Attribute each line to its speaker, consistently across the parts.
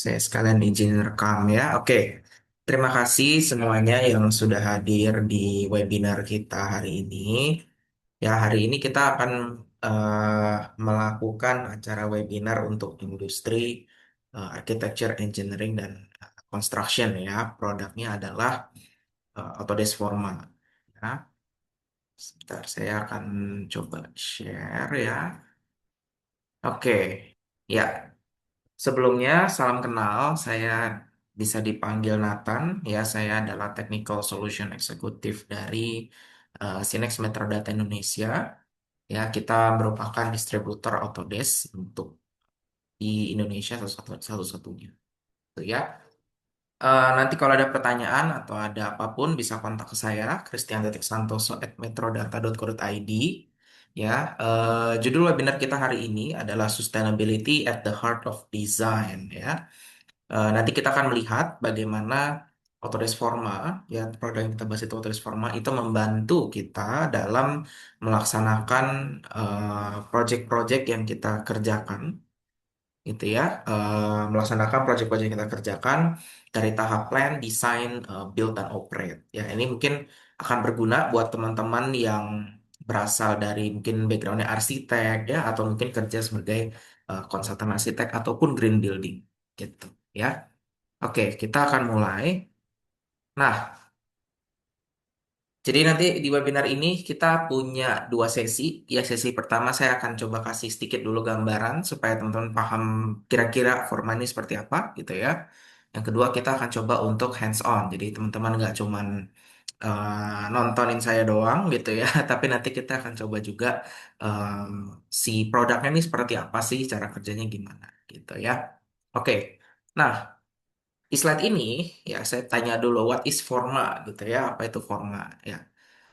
Speaker 1: Saya sekalian izin rekam ya. Oke, terima kasih semuanya yang sudah hadir di webinar kita hari ini. Ya, hari ini kita akan melakukan acara webinar untuk industri architecture, engineering, dan construction ya. Produknya adalah Autodesk Forma. Ya, sebentar saya akan coba share ya. Oke, ya. Sebelumnya, salam kenal. Saya bisa dipanggil Nathan. Ya, saya adalah Technical Solution Executive dari Sinex Metrodata Indonesia. Ya, kita merupakan distributor Autodesk untuk di Indonesia satu-satunya. Gitu ya. Nanti kalau ada pertanyaan atau ada apapun bisa kontak ke saya, christian.santoso@metrodata.co.id. Ya, judul webinar kita hari ini adalah Sustainability at the Heart of Design. Ya. Nanti kita akan melihat bagaimana Autodesk Forma, ya produk yang kita bahas itu Autodesk Forma, itu membantu kita dalam melaksanakan project-project yang kita kerjakan, gitu ya, melaksanakan project-project yang kita kerjakan dari tahap plan, desain, build, dan operate. Ya, ini mungkin akan berguna buat teman-teman yang berasal dari mungkin backgroundnya arsitek, ya, atau mungkin kerja sebagai konsultan arsitek ataupun green building, gitu, ya. Oke, kita akan mulai. Nah, jadi nanti di webinar ini kita punya dua sesi. Ya, sesi pertama saya akan coba kasih sedikit dulu gambaran supaya teman-teman paham kira-kira forma ini seperti apa gitu ya. Yang kedua kita akan coba untuk hands on. Jadi teman-teman nggak cuman nontonin saya doang gitu ya, tapi nanti kita akan coba juga em, si produknya ini seperti apa sih, cara kerjanya gimana gitu ya. Oke. Nah, di slide ini, ya saya tanya dulu, what is Forma gitu ya, apa itu Forma ya.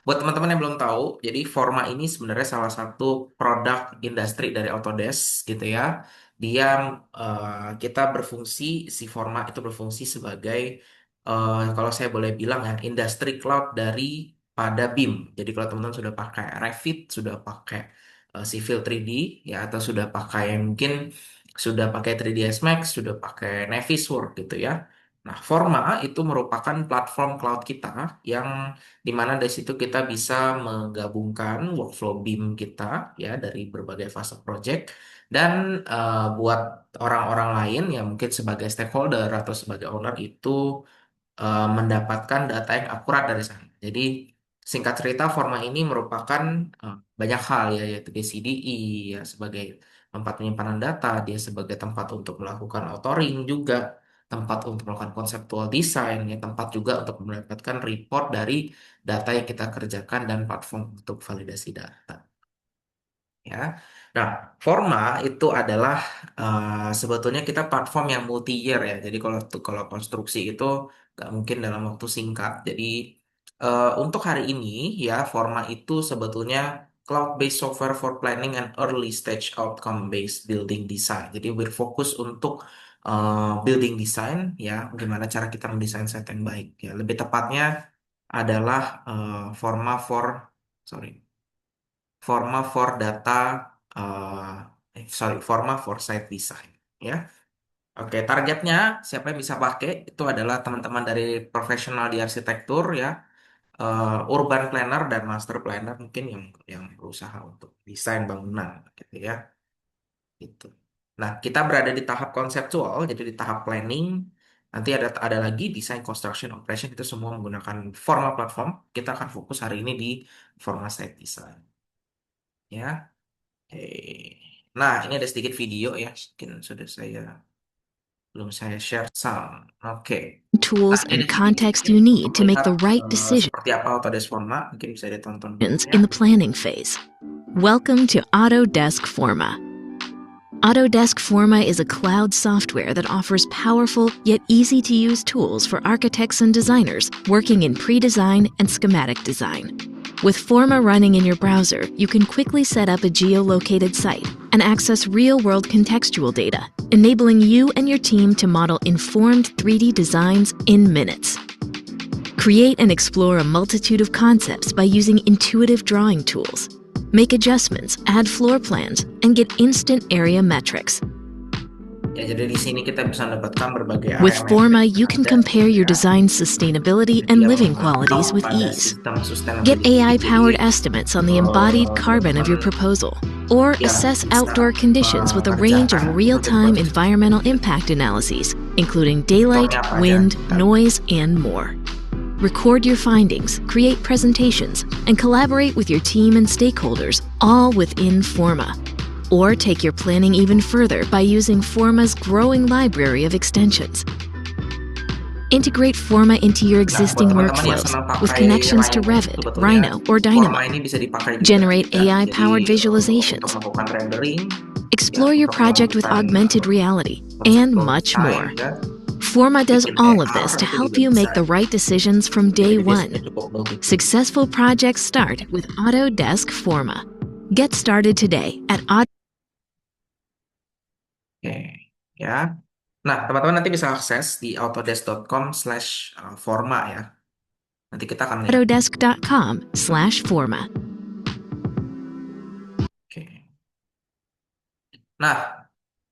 Speaker 1: Buat teman-teman yang belum tahu, jadi Forma ini sebenarnya salah satu produk industri dari Autodesk gitu ya. Dia kita berfungsi, si Forma itu berfungsi sebagai kalau saya boleh bilang ya, industri cloud dari pada BIM. Jadi kalau teman-teman sudah pakai Revit, sudah pakai Civil 3D ya, atau sudah pakai mungkin sudah pakai 3ds Max, sudah pakai Navisworks gitu ya. Nah, Forma itu merupakan platform cloud kita yang di mana dari situ kita bisa menggabungkan workflow BIM kita ya dari berbagai fase project dan buat orang-orang lain yang mungkin sebagai stakeholder atau sebagai owner itu mendapatkan data yang akurat dari sana. Jadi singkat cerita Forma ini merupakan banyak hal ya, yaitu DCDE ya sebagai tempat penyimpanan data, dia sebagai tempat untuk melakukan authoring juga, tempat untuk melakukan konseptual design, ya tempat juga untuk mendapatkan report dari data yang kita kerjakan dan platform untuk validasi data. Ya, nah Forma itu adalah sebetulnya kita platform yang multi year ya. Jadi kalau konstruksi itu nggak mungkin dalam waktu singkat. Jadi untuk hari ini ya Forma itu sebetulnya cloud-based software for planning and early stage outcome-based building design. Jadi berfokus untuk building design ya, gimana cara kita mendesain set yang baik ya. Lebih tepatnya adalah Forma for sorry Forma for data, Forma for site design. Ya, oke. Targetnya siapa yang bisa pakai itu adalah teman-teman dari profesional di arsitektur ya, urban planner dan master planner mungkin yang berusaha untuk desain bangunan, gitu ya. Gitu. Nah, kita berada di tahap konseptual, jadi di tahap planning. Nanti ada lagi design, construction, operation itu semua menggunakan Forma platform. Kita akan fokus hari ini di Forma site design. Ya. Oke. Nah, ini ada sedikit video ya. Mungkin sudah saya belum saya share sound. Oke. Nah,
Speaker 2: Tools
Speaker 1: ini
Speaker 2: and
Speaker 1: sedikit
Speaker 2: context
Speaker 1: mungkin
Speaker 2: you
Speaker 1: untuk
Speaker 2: need to make
Speaker 1: melihat
Speaker 2: the right decisions
Speaker 1: seperti apa Autodesk Forma. Mungkin bisa ditonton dulu ya.
Speaker 2: in the planning phase. Welcome to Autodesk Forma. Autodesk Forma is a cloud software that offers powerful yet easy to use tools for architects and designers working in pre design and schematic design. With Forma running in your browser, you can quickly set up a geolocated site and access real world contextual data, enabling you and your team to model informed 3D designs in minutes. Create and explore a multitude of concepts by using intuitive drawing tools. Make adjustments, add floor plans, and get instant area metrics.
Speaker 1: Ya, jadi di sini kita bisa mendapatkan berbagai
Speaker 2: With
Speaker 1: area metrik
Speaker 2: Forma,
Speaker 1: yang
Speaker 2: you can
Speaker 1: ada
Speaker 2: compare
Speaker 1: gitu
Speaker 2: your
Speaker 1: ya.
Speaker 2: design's sustainability
Speaker 1: Jadi
Speaker 2: and
Speaker 1: dia
Speaker 2: living
Speaker 1: memantau
Speaker 2: qualities with
Speaker 1: pada
Speaker 2: ease.
Speaker 1: sistem
Speaker 2: Get
Speaker 1: sustainability.
Speaker 2: AI
Speaker 1: Jadi
Speaker 2: powered estimates on the embodied carbon of your
Speaker 1: teman-teman
Speaker 2: proposal, or
Speaker 1: yang
Speaker 2: assess outdoor
Speaker 1: bisa
Speaker 2: conditions with a range of
Speaker 1: mengerjakan
Speaker 2: real time
Speaker 1: project-project
Speaker 2: environmental
Speaker 1: ini,
Speaker 2: impact analyses, including daylight,
Speaker 1: sektornya apa aja
Speaker 2: wind,
Speaker 1: kita lihat.
Speaker 2: noise, and more. Record your findings, create presentations, and collaborate with your team and stakeholders, all within Forma. Or take your planning even further by using Forma's growing library of extensions. Integrate Forma into your
Speaker 1: Nah, buat
Speaker 2: existing
Speaker 1: teman-teman yang
Speaker 2: workflows
Speaker 1: senang
Speaker 2: with
Speaker 1: pakai
Speaker 2: connections to
Speaker 1: Rhino,
Speaker 2: Revit,
Speaker 1: sebetulnya
Speaker 2: Rhino, or
Speaker 1: Forma
Speaker 2: Dynamo.
Speaker 1: ini bisa dipakai juga
Speaker 2: Generate
Speaker 1: ya.
Speaker 2: AI
Speaker 1: Jadi
Speaker 2: powered
Speaker 1: untuk
Speaker 2: visualizations.
Speaker 1: melakukan rendering, ya
Speaker 2: Explore your
Speaker 1: untuk
Speaker 2: project with
Speaker 1: melakukan
Speaker 2: augmented reality, and
Speaker 1: conceptual
Speaker 2: much
Speaker 1: design
Speaker 2: more.
Speaker 1: ya,
Speaker 2: Forma does
Speaker 1: bikin
Speaker 2: all of
Speaker 1: AR
Speaker 2: this to
Speaker 1: itu
Speaker 2: help
Speaker 1: juga
Speaker 2: you
Speaker 1: bisa.
Speaker 2: make the right decisions from
Speaker 1: Ya,
Speaker 2: day
Speaker 1: jadi dia
Speaker 2: one.
Speaker 1: sebenarnya cukup multi.
Speaker 2: Successful projects start with Autodesk Forma. Get started today at
Speaker 1: Oke, ya. Nah, teman-teman nanti bisa akses di autodesk.com/forma ya. Nanti kita akan lihat.
Speaker 2: autodesk.com/forma.
Speaker 1: Oke. Nah,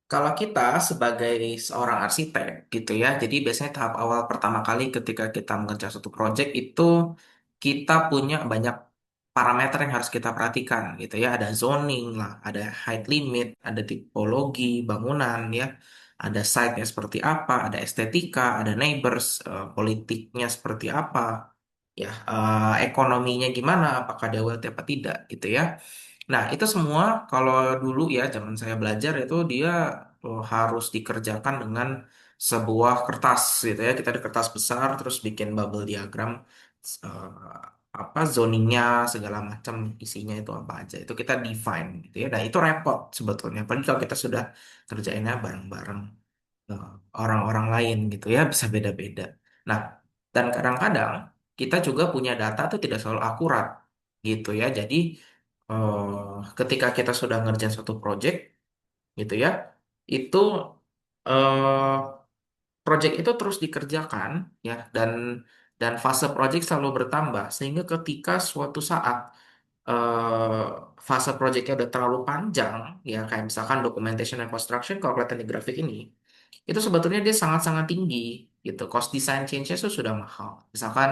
Speaker 1: kalau kita sebagai seorang arsitek gitu ya, jadi biasanya tahap awal pertama kali ketika kita mengerjakan suatu project itu kita punya banyak parameter yang harus kita perhatikan gitu ya. Ada zoning lah, ada height limit, ada tipologi bangunan ya, ada site-nya seperti apa, ada estetika, ada neighbors, politiknya seperti apa, ya, ekonominya gimana, apakah dia wealthy apa tidak gitu ya. Nah, itu semua kalau dulu ya zaman saya belajar itu dia harus dikerjakan dengan sebuah kertas gitu ya. Kita ada kertas besar terus bikin bubble diagram, apa zoningnya segala macam isinya itu apa aja. Itu kita define gitu ya. Nah, itu repot sebetulnya. Apalagi kalau kita sudah kerjainnya bareng-bareng eh, orang-orang lain gitu ya, bisa beda-beda. Nah, dan kadang-kadang kita juga punya data tuh tidak selalu akurat gitu ya. Jadi ketika kita sudah ngerjain suatu project gitu ya, itu eh, project itu terus dikerjakan ya, dan fase project selalu bertambah sehingga ketika suatu saat eh, fase projectnya udah terlalu panjang ya, kayak misalkan documentation and construction kalau kelihatan di grafik ini, itu sebetulnya dia sangat-sangat tinggi gitu. Cost design change-nya itu sudah mahal. Misalkan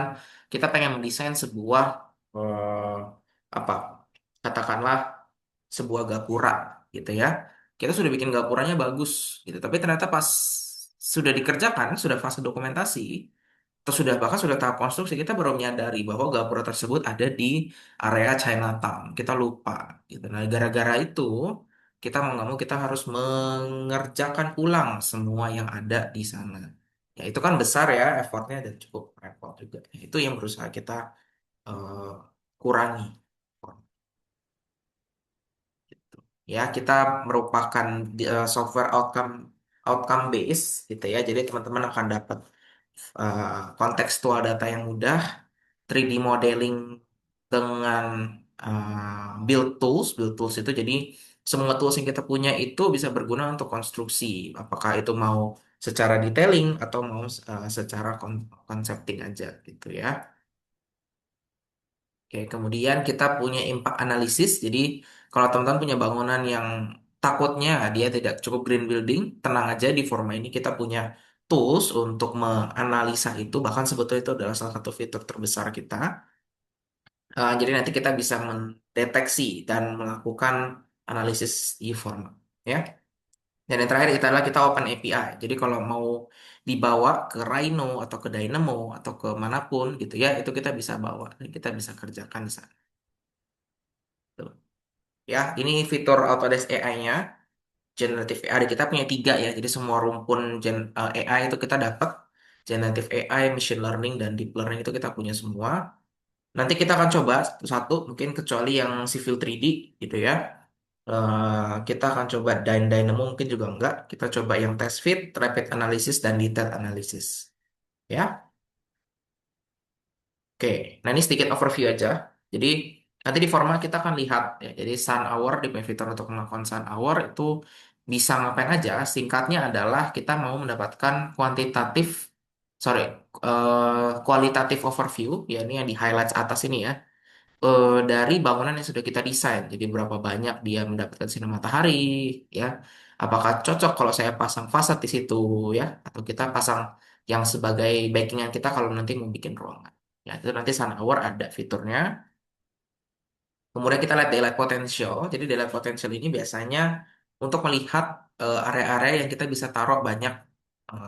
Speaker 1: kita pengen mendesain sebuah apa, katakanlah sebuah gapura gitu ya. Kita sudah bikin gapuranya bagus gitu, tapi ternyata pas sudah dikerjakan, sudah fase dokumentasi, atau sudah bahkan sudah tahap konstruksi, kita baru menyadari bahwa gapura tersebut ada di area Chinatown. Kita lupa gitu. Nah, gara-gara itu kita mau nggak mau kita harus mengerjakan ulang semua yang ada di sana. Ya itu kan besar ya effortnya dan cukup repot juga. Itu yang berusaha kita eh, kurangi. Ya, kita merupakan software outcome outcome base gitu ya. Jadi teman-teman akan dapat kontekstual data yang mudah, 3D modeling dengan build tools itu jadi semua tools yang kita punya itu bisa berguna untuk konstruksi. Apakah itu mau secara detailing atau mau secara concepting aja gitu ya. Oke, kemudian kita punya impact analysis. Jadi, kalau teman-teman punya bangunan yang takutnya dia tidak cukup green building, tenang aja, di Forma ini kita punya tools untuk menganalisa itu. Bahkan sebetulnya itu adalah salah satu fitur terbesar kita. Jadi nanti kita bisa mendeteksi dan melakukan analisis di Forma. Ya. Dan yang terakhir itu adalah kita open API. Jadi kalau mau dibawa ke Rhino atau ke Dynamo atau ke manapun gitu ya, itu kita bisa bawa dan kita bisa kerjakan di sana. Tuh. Ya, ini fitur Autodesk AI-nya, generative AI. Kita punya tiga ya, jadi semua rumpun AI itu kita dapat. Generative AI, machine learning, dan deep learning itu kita punya semua. Nanti kita akan coba satu-satu, mungkin kecuali yang civil 3D gitu ya. Kita akan coba Dynamo, mungkin juga enggak. Kita coba yang test fit, rapid analysis, dan detailed analysis. Ya. Oke, nah ini sedikit overview aja. Jadi nanti di format kita akan lihat ya. Jadi sun hour di fitur untuk melakukan sun hour itu bisa ngapain aja. Singkatnya adalah kita mau mendapatkan kuantitatif, sorry, kualitatif overview. Ya ini yang di highlights atas ini ya. Dari bangunan yang sudah kita desain. Jadi berapa banyak dia mendapatkan sinar matahari, ya. Apakah cocok kalau saya pasang fasad di situ ya, atau kita pasang yang sebagai backingan kita kalau nanti mau bikin ruangan. Ya, itu nanti Sunhour ada fiturnya. Kemudian kita lihat daylight potential. Jadi daylight potential ini biasanya untuk melihat area-area yang kita bisa taruh banyak,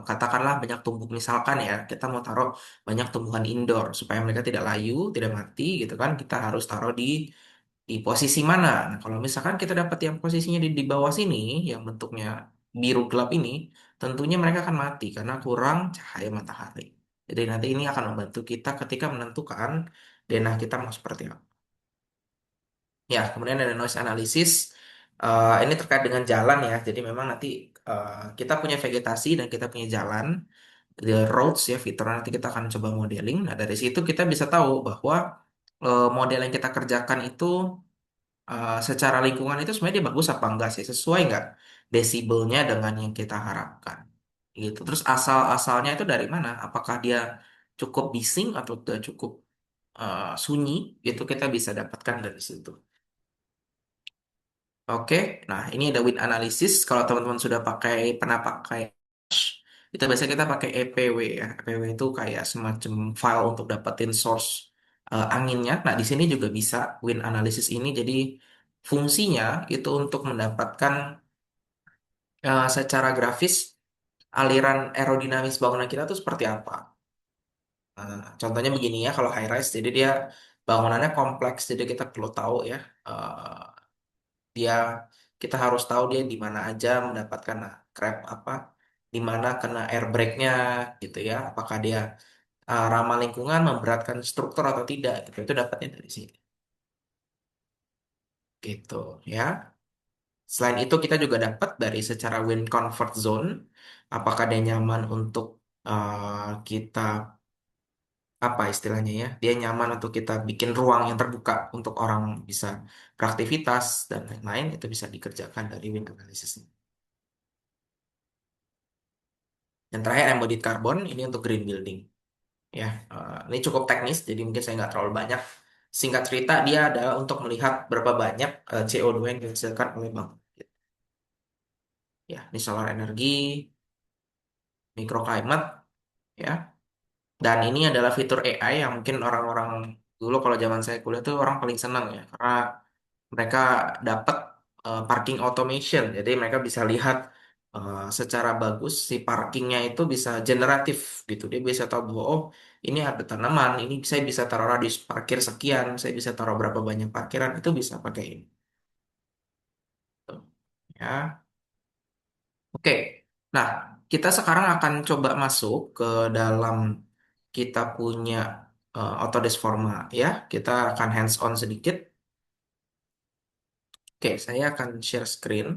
Speaker 1: katakanlah banyak tumbuh. Misalkan ya, kita mau taruh banyak tumbuhan indoor supaya mereka tidak layu, tidak mati gitu kan. Kita harus taruh di posisi mana. Nah, kalau misalkan kita dapat yang posisinya di bawah sini, yang bentuknya biru gelap ini, tentunya mereka akan mati karena kurang cahaya matahari. Jadi nanti ini akan membantu kita ketika menentukan denah kita mau seperti apa. Ya, kemudian ada noise analysis. Ini terkait dengan jalan ya. Jadi memang nanti kita punya vegetasi dan kita punya jalan, the roads ya, fitur nanti kita akan coba modeling. Nah, dari situ kita bisa tahu bahwa model yang kita kerjakan itu secara lingkungan itu sebenarnya dia bagus apa enggak sih? Sesuai nggak desibelnya dengan yang kita harapkan? Gitu. Terus asal-asalnya itu dari mana? Apakah dia cukup bising atau tidak cukup sunyi? Itu kita bisa dapatkan dari situ. Oke, nah ini ada wind analysis. Kalau teman-teman sudah pernah pakai, itu biasanya kita pakai EPW ya. EPW itu kayak semacam file untuk dapetin source anginnya. Nah, di sini juga bisa wind analysis ini. Jadi fungsinya itu untuk mendapatkan secara grafis aliran aerodinamis bangunan kita tuh seperti apa. Contohnya begini ya, kalau high rise, jadi dia bangunannya kompleks, jadi kita perlu tahu ya. eh, dia kita harus tahu dia di mana aja mendapatkan crab apa, di mana kena air breaknya gitu ya, apakah dia ramah lingkungan, memberatkan struktur atau tidak gitu, itu dapatnya dari sini gitu ya. Selain itu kita juga dapat dari secara wind comfort zone, apakah dia nyaman untuk kita apa istilahnya ya, dia nyaman untuk kita bikin ruang yang terbuka untuk orang bisa beraktivitas dan lain-lain, itu bisa dikerjakan dari wind analysis. Yang terakhir embodied carbon ini untuk green building ya. Ini cukup teknis jadi mungkin saya nggak terlalu banyak. Singkat cerita dia adalah untuk melihat berapa banyak CO2 yang dihasilkan oleh bank. Ya, ini solar energi, microclimate ya. Dan ini adalah fitur AI yang mungkin orang-orang dulu kalau zaman saya kuliah tuh orang paling senang ya karena mereka dapat parking automation. Jadi mereka bisa lihat secara bagus si parkingnya itu bisa generatif gitu. Dia bisa tahu bahwa oh ini ada tanaman, ini saya bisa taruh radius parkir sekian, saya bisa taruh berapa banyak parkiran itu bisa pakai ini. Tuh, ya, oke. Nah, kita sekarang akan coba masuk ke dalam kita punya Autodesk Forma ya. Kita akan hands on sedikit. Oke, saya akan share screen.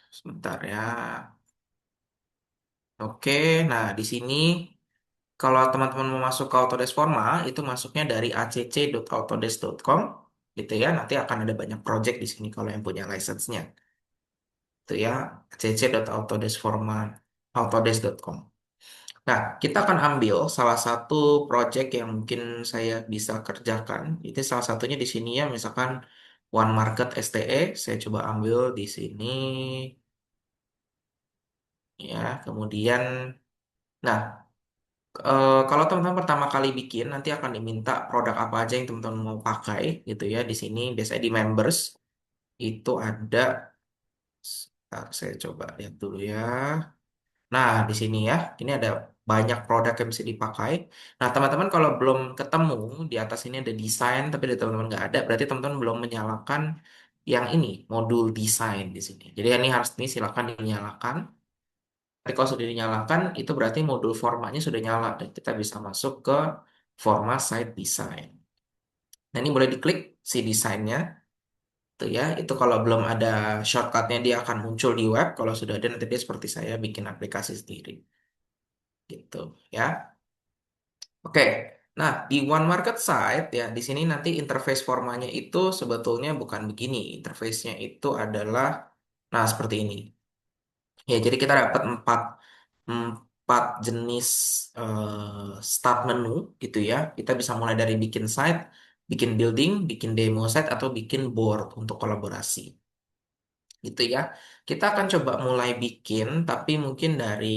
Speaker 1: Sebentar ya. Oke, nah di sini kalau teman-teman mau masuk ke Autodesk Forma, itu masuknya dari acc.autodesk.com gitu ya. Nanti akan ada banyak project di sini kalau yang punya license-nya. Itu ya, acc.autodeskforma autodesk.com. Nah, kita akan ambil salah satu project yang mungkin saya bisa kerjakan. Itu salah satunya di sini ya, misalkan One Market STE, saya coba ambil di sini ya. Kemudian, nah kalau teman-teman pertama kali bikin, nanti akan diminta produk apa aja yang teman-teman mau pakai gitu ya. Di sini biasanya di members itu ada, sebentar, saya coba lihat dulu ya. Nah, di sini ya, ini ada banyak produk yang bisa dipakai. Nah, teman-teman kalau belum ketemu, di atas ini ada desain, tapi di teman-teman nggak ada, berarti teman-teman belum menyalakan yang ini, modul desain di sini. Jadi ini harus ini silakan dinyalakan. Tapi kalau sudah dinyalakan, itu berarti modul formanya sudah nyala dan kita bisa masuk ke forma site design. Nah, ini boleh diklik si desainnya, tuh ya. Itu kalau belum ada shortcutnya dia akan muncul di web. Kalau sudah ada nanti dia seperti saya bikin aplikasi sendiri, gitu ya. Oke. Nah, di One Market Site ya, di sini nanti interface formanya itu sebetulnya bukan begini. Interface-nya itu adalah, nah seperti ini. Ya, jadi kita dapat empat jenis start menu gitu ya. Kita bisa mulai dari bikin site, bikin building, bikin demo site, atau bikin board untuk kolaborasi. gitu ya. Kita akan coba mulai bikin, tapi mungkin dari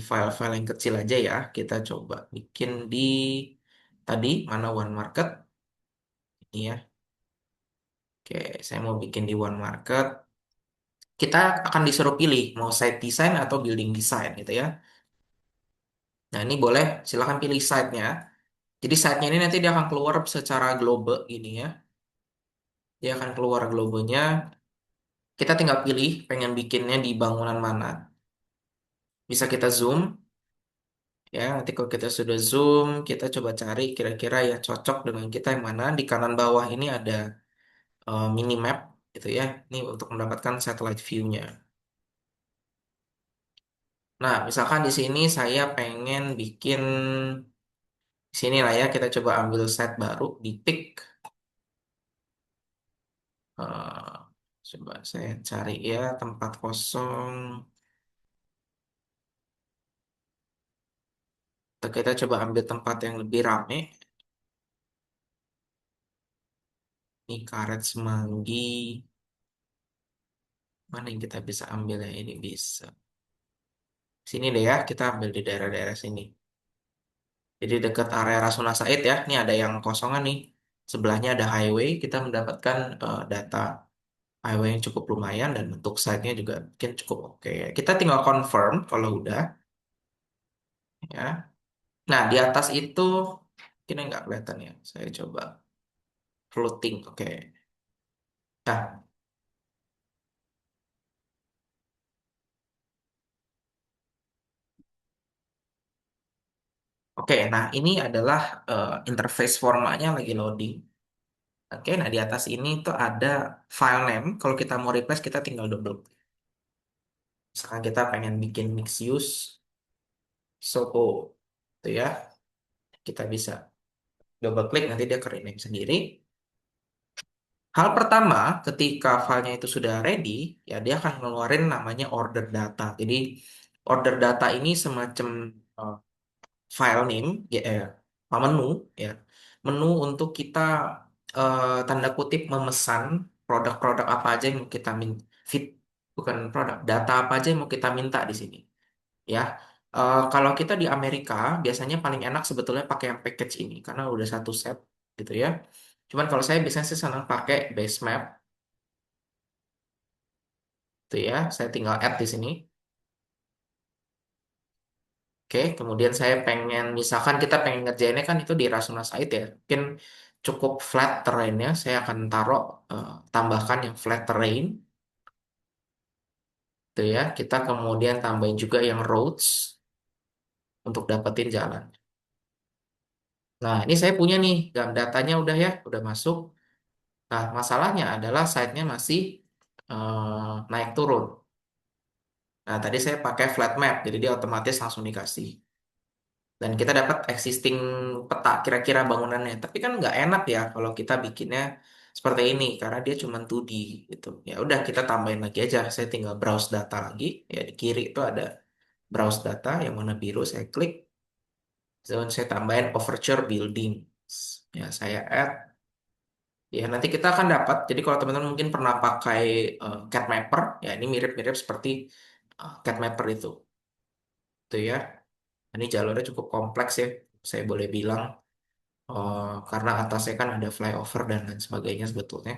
Speaker 1: file-file yang kecil aja ya. Kita coba bikin di tadi mana One Market ini ya. Oke, saya mau bikin di One Market. Kita akan disuruh pilih mau site design atau building design gitu ya. Nah, ini boleh silahkan pilih site-nya. Jadi site-nya ini nanti dia akan keluar secara global gini ya. Dia akan keluar globenya. Kita tinggal pilih pengen bikinnya di bangunan mana. Bisa kita zoom ya. Nanti kalau kita sudah zoom, kita coba cari kira-kira ya cocok dengan kita yang mana. Di kanan bawah ini ada minimap gitu ya. Ini untuk mendapatkan satellite view-nya. Nah, misalkan di sini saya pengen bikin sini lah ya. Kita coba ambil set baru di pick. Eh, coba saya cari ya tempat kosong. Atau kita coba ambil tempat yang lebih rame. Ini karet semanggi. Mana yang kita bisa ambil ya? Ini bisa. Sini deh ya, kita ambil di daerah-daerah sini. Jadi dekat area Rasuna Said ya. Ini ada yang kosongan nih. Sebelahnya ada highway. Kita mendapatkan data highway yang cukup lumayan dan bentuk site-nya juga mungkin cukup oke. Kita tinggal confirm kalau udah ya. Nah, di atas itu mungkin nggak kelihatan ya. Saya coba floating. Oke. Nah, oke. Nah, ini adalah interface formanya lagi loading. Oke, nah di atas ini tuh ada file name. Kalau kita mau replace, kita tinggal double. Misalkan kita pengen bikin mix use, Soho, itu ya. Kita bisa double klik, nanti dia ke rename sendiri. Hal pertama, ketika filenya itu sudah ready, ya dia akan ngeluarin namanya order data. Jadi, order data ini semacam eh, file name, ya, menu, ya. Menu untuk kita tanda kutip memesan produk-produk apa aja yang mau kita fit, bukan produk, data apa aja yang mau kita minta di sini, ya. Kalau kita di Amerika, biasanya paling enak sebetulnya pakai yang package ini, karena udah satu set, gitu ya. Cuman kalau saya biasanya sih senang pakai base map, tuh ya. Saya tinggal add di sini. Oke, kemudian saya pengen, misalkan kita pengen ngerjainnya kan itu di Rasuna Said ya. Mungkin cukup flat terrainnya, saya akan taruh, tambahkan yang flat terrain, tuh ya. Kita kemudian tambahin juga yang roads untuk dapetin jalan. Nah, ini saya punya nih, datanya udah ya, udah masuk. Nah, masalahnya adalah site-nya masih naik turun. Nah, tadi saya pakai flat map, jadi dia otomatis langsung dikasih. Dan kita dapat existing peta kira-kira bangunannya. Tapi kan nggak enak ya kalau kita bikinnya seperti ini karena dia cuma 2D gitu. Ya udah kita tambahin lagi aja. Saya tinggal browse data lagi. Ya di kiri itu ada browse data yang warna biru. Saya klik. Dan saya tambahin overture building. Ya saya add. Ya nanti kita akan dapat. Jadi kalau teman-teman mungkin pernah pakai Cat Mapper, ya ini mirip-mirip seperti Cat Mapper itu. Tuh ya. Ini jalurnya cukup kompleks ya. Saya boleh bilang. Karena atasnya kan ada flyover dan lain sebagainya sebetulnya.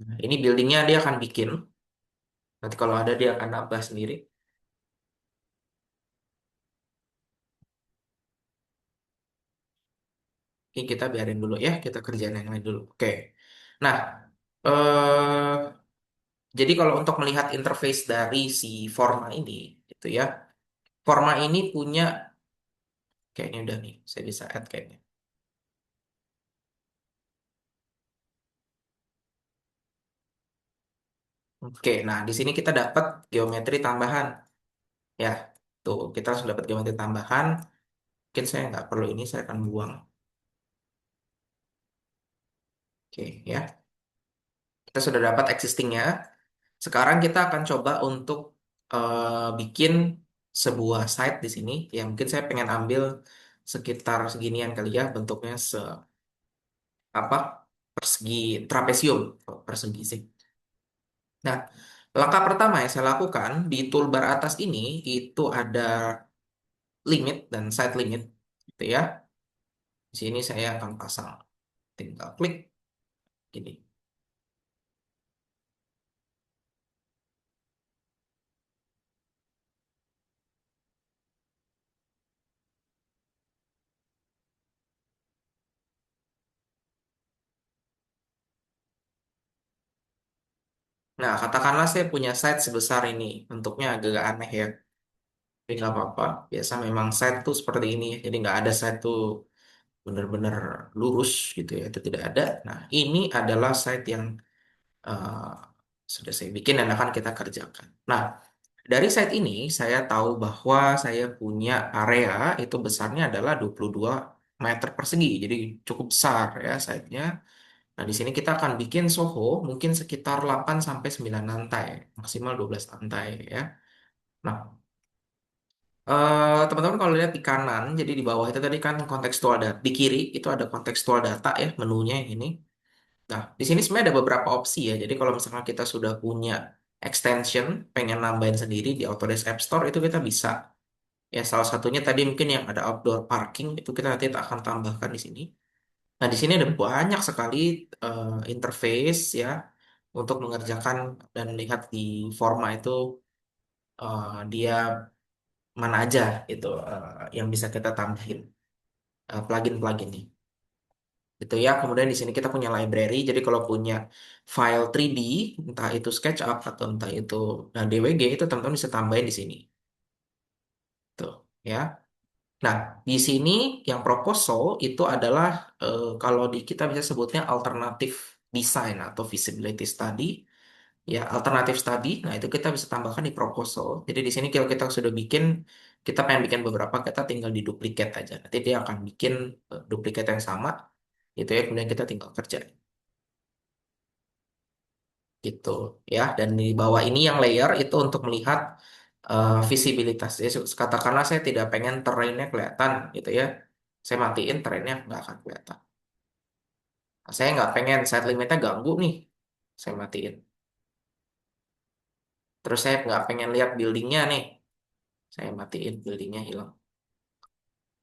Speaker 1: Nah, ini buildingnya dia akan bikin. Nanti kalau ada dia akan nambah sendiri. Oke, kita biarin dulu ya. Kita kerjaan yang lain dulu. Oke. Nah, eh, jadi kalau untuk melihat interface dari si Forma ini, gitu ya. Forma ini punya, kayaknya udah nih. Saya bisa add kayaknya. Oke, nah di sini kita dapat geometri tambahan. Ya, tuh kita langsung dapat geometri tambahan. Mungkin saya nggak perlu ini, saya akan buang. Oke, ya. Kita sudah dapat existingnya. Sekarang kita akan coba untuk bikin sebuah site di sini. Ya mungkin saya pengen ambil sekitar seginian kali ya bentuknya apa persegi trapesium. Oh, persegi sih. Nah, langkah pertama yang saya lakukan di toolbar atas ini itu ada limit dan side limit, gitu ya. Di sini saya akan pasang, tinggal klik gini. Nah, katakanlah saya punya site sebesar ini, bentuknya agak aneh ya. Tapi nggak apa-apa. Biasa memang site tuh seperti ini, ya. Jadi nggak ada site tuh benar-benar lurus gitu ya. Itu tidak ada. Nah, ini adalah site yang eh, sudah saya bikin dan akan kita kerjakan. Nah, dari site ini saya tahu bahwa saya punya area itu besarnya adalah 22 meter persegi. Jadi cukup besar ya site-nya. Nah, di sini kita akan bikin Soho mungkin sekitar 8 sampai 9 lantai, maksimal 12 lantai ya. Nah, teman-teman kalau lihat di kanan, jadi di bawah itu tadi kan kontekstual data, di kiri itu ada kontekstual data ya, menunya yang ini. Nah, di sini sebenarnya ada beberapa opsi ya. Jadi kalau misalkan kita sudah punya extension, pengen nambahin sendiri di Autodesk App Store itu kita bisa. Ya, salah satunya tadi mungkin yang ada outdoor parking itu kita nanti akan tambahkan di sini. Nah, di sini ada banyak sekali interface ya untuk mengerjakan dan lihat di forma itu dia mana aja itu yang bisa kita tambahin plugin-pluginnya. Gitu ya. Kemudian di sini kita punya library. Jadi kalau punya file 3D, entah itu SketchUp atau entah itu DWG itu teman-teman bisa tambahin di sini. Tuh, ya. Nah, di sini yang proposal itu adalah kalau di kita bisa sebutnya alternatif design atau feasibility study, ya alternatif study. Nah, itu kita bisa tambahkan di proposal. Jadi di sini kalau kita sudah bikin, kita pengen bikin beberapa, kita tinggal di duplicate aja. Nanti dia akan bikin duplicate yang sama, itu ya. Kemudian kita tinggal kerja gitu, ya. Dan di bawah ini yang layer itu untuk melihat visibilitas. Jadi katakanlah saya tidak pengen terrainnya kelihatan, gitu ya. Saya matiin terrainnya nggak akan kelihatan. Nah, saya nggak pengen side limitnya ganggu nih, saya matiin. Terus saya nggak pengen lihat buildingnya nih, saya matiin buildingnya hilang.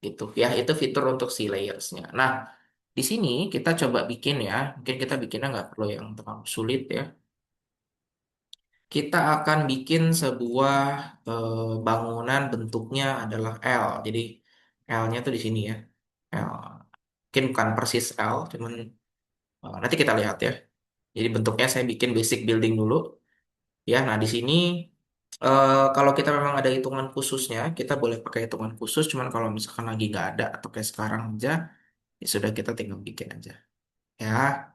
Speaker 1: Gitu ya, itu fitur untuk si layersnya. Nah, di sini kita coba bikin ya, mungkin kita bikinnya nggak perlu yang terlalu sulit ya. Kita akan bikin sebuah bangunan bentuknya adalah L. Jadi L-nya tuh di sini ya. L. Mungkin bukan persis L, cuman nanti kita lihat ya. Jadi bentuknya saya bikin basic building dulu. Ya, nah di sini kalau kita memang ada hitungan khususnya, kita boleh pakai hitungan khusus. Cuman kalau misalkan lagi nggak ada atau kayak sekarang aja, ya sudah kita tinggal bikin aja. Ya,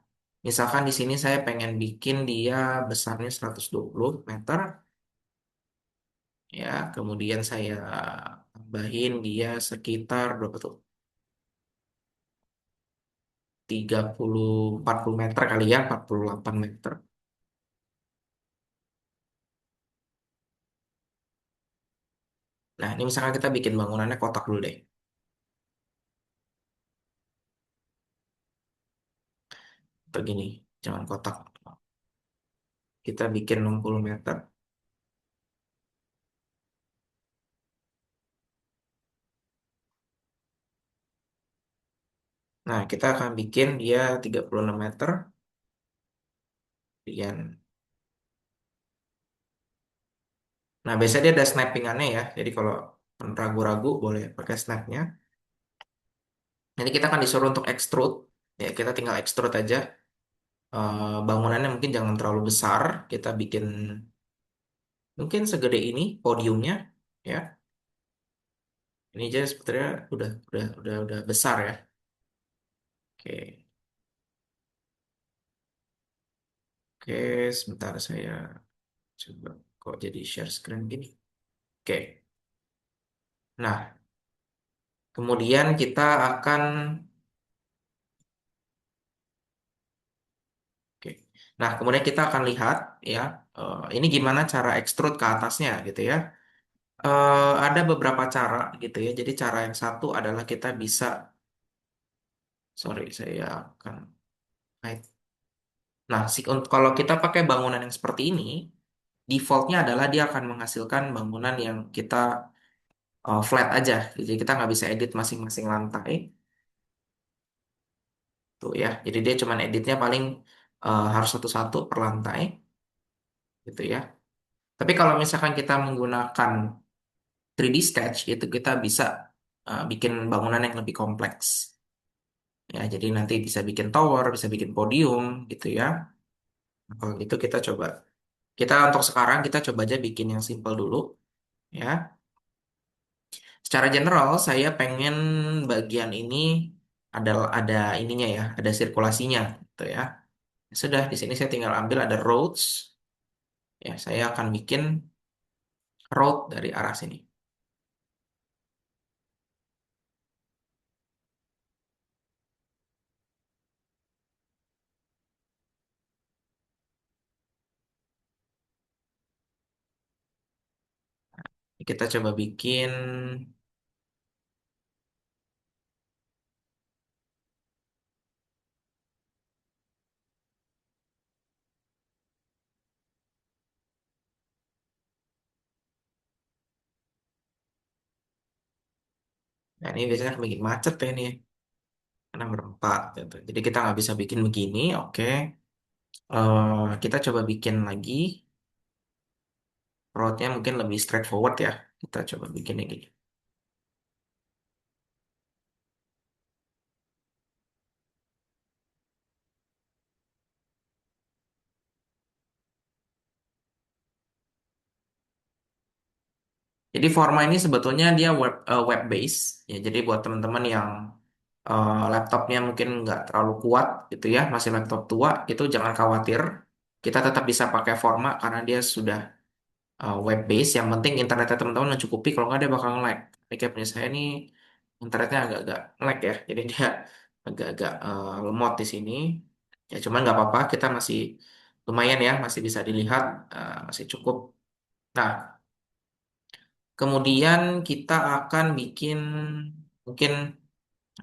Speaker 1: misalkan di sini saya pengen bikin dia besarnya 120 meter. Ya, kemudian saya tambahin dia sekitar berapa tuh? 30 40 meter kali ya, 48 meter. Nah, ini misalkan kita bikin bangunannya kotak dulu deh. Atau gini, jangan kotak. Kita bikin 60 meter. Nah, kita akan bikin dia 36 meter. Kemudian, nah biasanya dia ada snappingannya ya. Jadi kalau ragu-ragu boleh pakai snapnya. Nanti kita akan disuruh untuk extrude. Ya, kita tinggal extrude aja. Bangunannya mungkin jangan terlalu besar. Kita bikin mungkin segede ini podiumnya, ya. Ini aja sebetulnya udah besar ya. Oke, oke, sebentar saya coba kok jadi share screen gini. Oke, nah kemudian kita akan, oke, nah kemudian kita akan lihat ya, ini gimana cara extrude ke atasnya gitu ya. Ada beberapa cara gitu ya. Jadi cara yang satu adalah kita bisa, sorry saya akan hide. Nah, kalau kita pakai bangunan yang seperti ini, defaultnya adalah dia akan menghasilkan bangunan yang kita flat aja. Jadi kita nggak bisa edit masing-masing lantai, tuh ya. Jadi dia cuma editnya paling harus satu-satu per lantai, gitu ya. Tapi kalau misalkan kita menggunakan 3D Sketch, itu kita bisa bikin bangunan yang lebih kompleks. Ya, jadi nanti bisa bikin tower, bisa bikin podium, gitu ya. Nah, kalau gitu kita coba. Kita untuk sekarang kita coba aja bikin yang simple dulu, ya. Secara general, saya pengen bagian ini ada ininya ya, ada sirkulasinya, gitu ya. Sudah, di sini saya tinggal ambil ada roads, ya. Saya akan bikin road dari arah sini. Kita coba bikin, nah ini biasanya akan bikin macet ya ini, karena berempat, gitu. Jadi kita nggak bisa bikin begini, oke. Kita coba bikin lagi, roadnya mungkin lebih straightforward ya. Kita coba bikin yang gini. Jadi Forma ini sebetulnya dia web base ya. Jadi buat teman-teman yang laptopnya mungkin nggak terlalu kuat gitu ya, masih laptop tua, itu jangan khawatir. Kita tetap bisa pakai Forma karena dia sudah web base. Yang penting internetnya teman-teman mencukupi, kalau nggak dia bakal nge-lag. Ini kayak punya saya ini internetnya agak-agak lag ya. Jadi dia agak-agak lemot di sini. Ya cuman nggak apa-apa, kita masih lumayan ya, masih bisa dilihat, masih cukup. Nah, kemudian kita akan bikin mungkin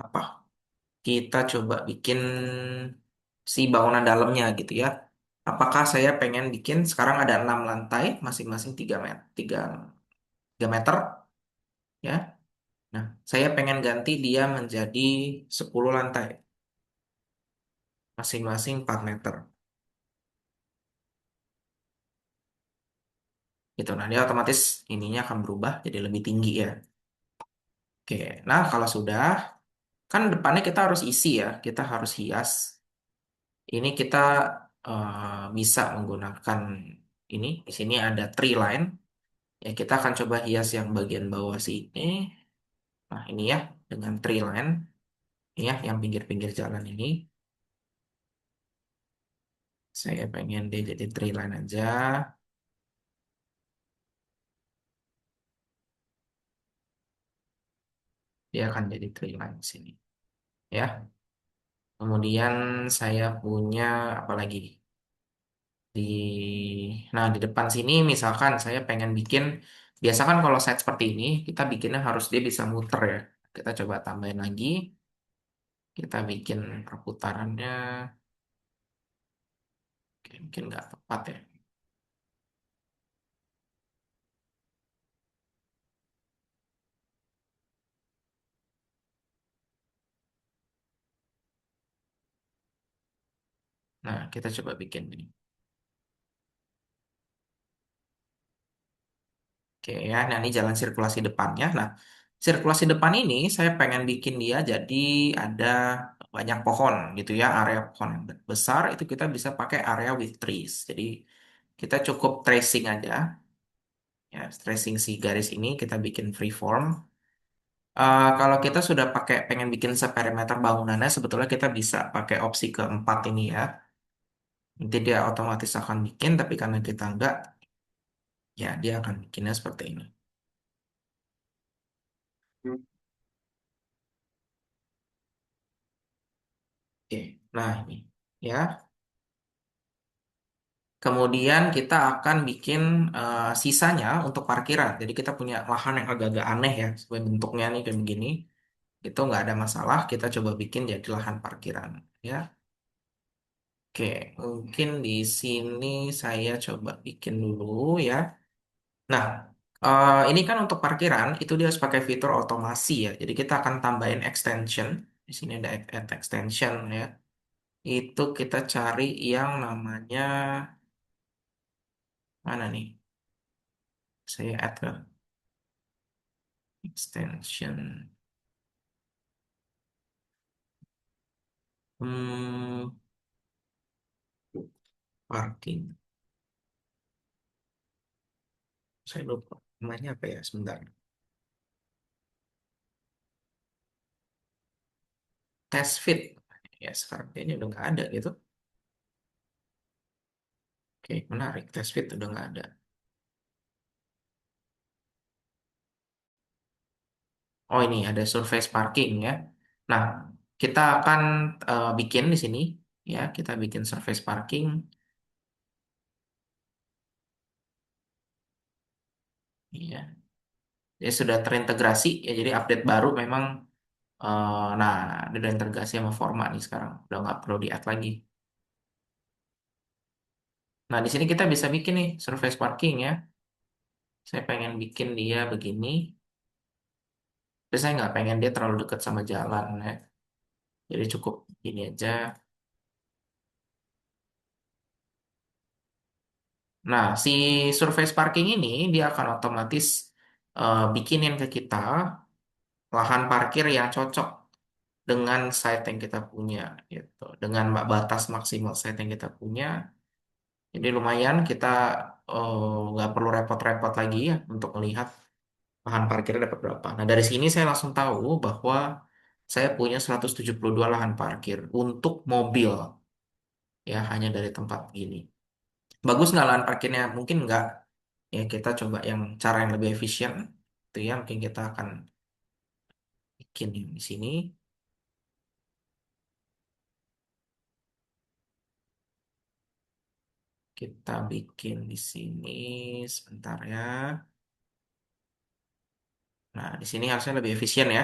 Speaker 1: apa? Kita coba bikin si bangunan dalamnya gitu ya. Apakah saya pengen bikin sekarang ada 6 lantai, masing-masing 3 meter, 3 meter ya. Nah, saya pengen ganti dia menjadi 10 lantai, masing-masing 4 meter. Gitu. Nah, dia otomatis ininya akan berubah jadi lebih tinggi ya. Oke, nah kalau sudah, kan depannya kita harus isi ya, kita harus hias. Ini kita bisa menggunakan ini. Di sini ada tree line. Ya, kita akan coba hias yang bagian bawah sini. Nah, ini ya, dengan tree line. Ini ya, yang pinggir-pinggir jalan ini. Saya pengen dia jadi tree line aja. Dia akan jadi tree line di sini. Ya, kemudian saya punya apa lagi? Nah, di depan sini misalkan saya pengen bikin, biasa kan kalau set seperti ini, kita bikinnya harus dia bisa muter ya. Kita coba tambahin lagi. Kita bikin perputarannya, mungkin nggak tepat ya. Nah, kita coba bikin ini. Oke ya, nah ini jalan sirkulasi depannya. Nah, sirkulasi depan ini saya pengen bikin dia jadi ada banyak pohon gitu ya, area pohon yang besar itu kita bisa pakai area with trees. Jadi kita cukup tracing aja, ya, tracing si garis ini kita bikin freeform. Kalau kita sudah pakai pengen bikin seperimeter bangunannya, sebetulnya kita bisa pakai opsi keempat ini ya. Nanti dia otomatis akan bikin, tapi karena kita enggak, ya dia akan bikinnya seperti ini. Oke, nah ini ya. Kemudian kita akan bikin sisanya untuk parkiran. Jadi kita punya lahan yang agak-agak aneh ya, sesuai bentuknya nih kayak begini. Itu nggak ada masalah. Kita coba bikin jadi lahan parkiran, ya. Oke, mungkin di sini saya coba bikin dulu ya. Nah, ini kan untuk parkiran itu dia harus pakai fitur otomasi ya. Jadi kita akan tambahin extension. Di sini ada add extension ya. Itu kita cari yang namanya mana nih? Saya add ke extension. Hmm, parking. Saya lupa namanya apa ya sebentar. Test fit. Ya sekarang kayaknya udah nggak ada gitu. Oke, menarik. Test fit udah nggak ada. Oh ini ada surface parking ya. Nah, kita akan bikin di sini ya. Kita bikin surface parking. Ya, dia sudah terintegrasi ya. Jadi update baru memang. Nah, dia udah integrasi sama Forma nih sekarang. Udah nggak perlu di-add lagi. Nah, di sini kita bisa bikin nih surface parking ya. Saya pengen bikin dia begini. Tapi saya nggak pengen dia terlalu dekat sama jalan ya. Jadi cukup gini aja. Nah, si surface parking ini dia akan otomatis bikinin ke kita lahan parkir yang cocok dengan site yang kita punya gitu. Dengan batas maksimal site yang kita punya. Jadi lumayan kita nggak perlu repot-repot lagi ya untuk melihat lahan parkirnya dapat berapa. Nah, dari sini saya langsung tahu bahwa saya punya 172 lahan parkir untuk mobil ya hanya dari tempat ini. Bagus nggak lahan parkirnya? Mungkin nggak. Ya kita coba yang cara yang lebih efisien. Itu ya mungkin kita akan bikin di sini. Kita bikin di sini sebentar ya. Nah, di sini harusnya lebih efisien ya.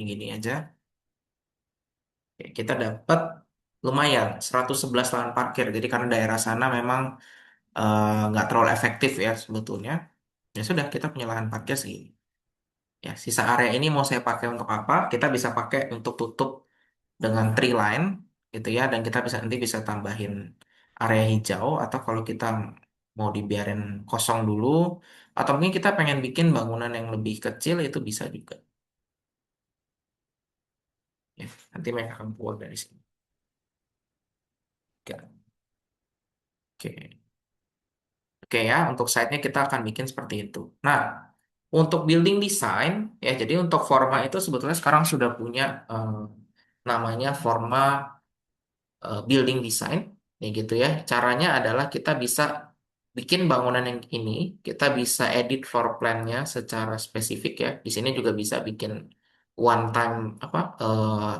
Speaker 1: Gini aja. Oke, kita dapat lumayan 111 lahan parkir. Jadi karena daerah sana memang nggak terlalu efektif ya sebetulnya. Ya sudah, kita punya lahan parkir segini. Ya, sisa area ini mau saya pakai untuk apa? Kita bisa pakai untuk tutup dengan tree line gitu ya, dan kita bisa nanti bisa tambahin area hijau atau kalau kita mau dibiarin kosong dulu atau mungkin kita pengen bikin bangunan yang lebih kecil itu bisa juga. Ya, nanti mereka akan keluar dari sini. Oke, oke. Oke ya, untuk site-nya kita akan bikin seperti itu. Nah, untuk building design, ya jadi untuk Forma itu sebetulnya sekarang sudah punya namanya Forma building design, ya gitu ya. Caranya adalah kita bisa bikin bangunan yang ini, kita bisa edit floor plan-nya secara spesifik ya. Di sini juga bisa bikin one time apa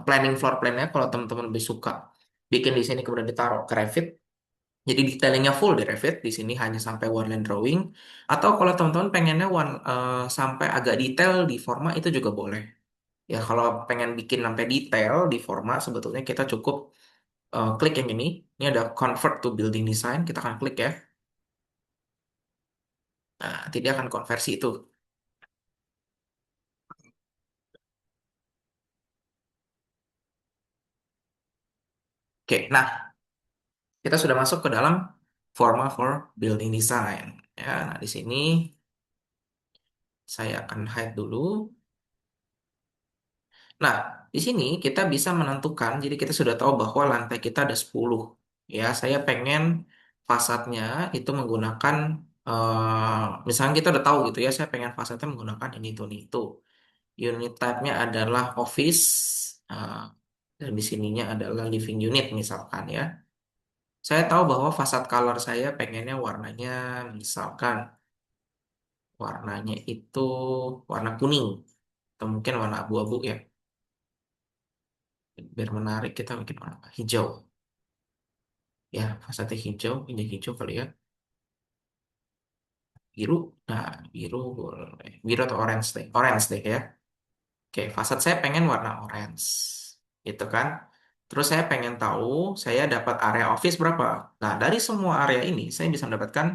Speaker 1: planning floor plan-nya kalau teman-teman lebih suka bikin di sini kemudian ditaruh ke Revit. Jadi detailingnya full di Revit, di sini hanya sampai one line drawing. Atau kalau teman-teman pengennya sampai agak detail di Forma itu juga boleh. Ya kalau pengen bikin sampai detail di Forma sebetulnya kita cukup klik yang ini. Ini ada convert to building design. Kita akan klik ya. Nah, nanti dia akan konversi itu. Oke, nah kita sudah masuk ke dalam Forma for building design. Ya, nah di sini saya akan hide dulu. Nah, di sini kita bisa menentukan, jadi kita sudah tahu bahwa lantai kita ada 10. Ya, saya pengen fasadnya itu menggunakan, misalnya kita udah tahu gitu ya, saya pengen fasadnya menggunakan ini tuh, nih, itu. Unit type-nya adalah office, eh, dan di sininya adalah living unit misalkan ya. Saya tahu bahwa fasad color saya pengennya warnanya, misalkan warnanya itu warna kuning, atau mungkin warna abu-abu ya. Biar menarik kita bikin warna hijau. Ya, fasadnya hijau, ini hijau kali ya. Biru, nah biru boleh. Biru atau orange deh. Orange deh ya. Oke, fasad saya pengen warna orange. Gitu kan. Terus saya pengen tahu saya dapat area office berapa. Nah, dari semua area ini saya bisa mendapatkan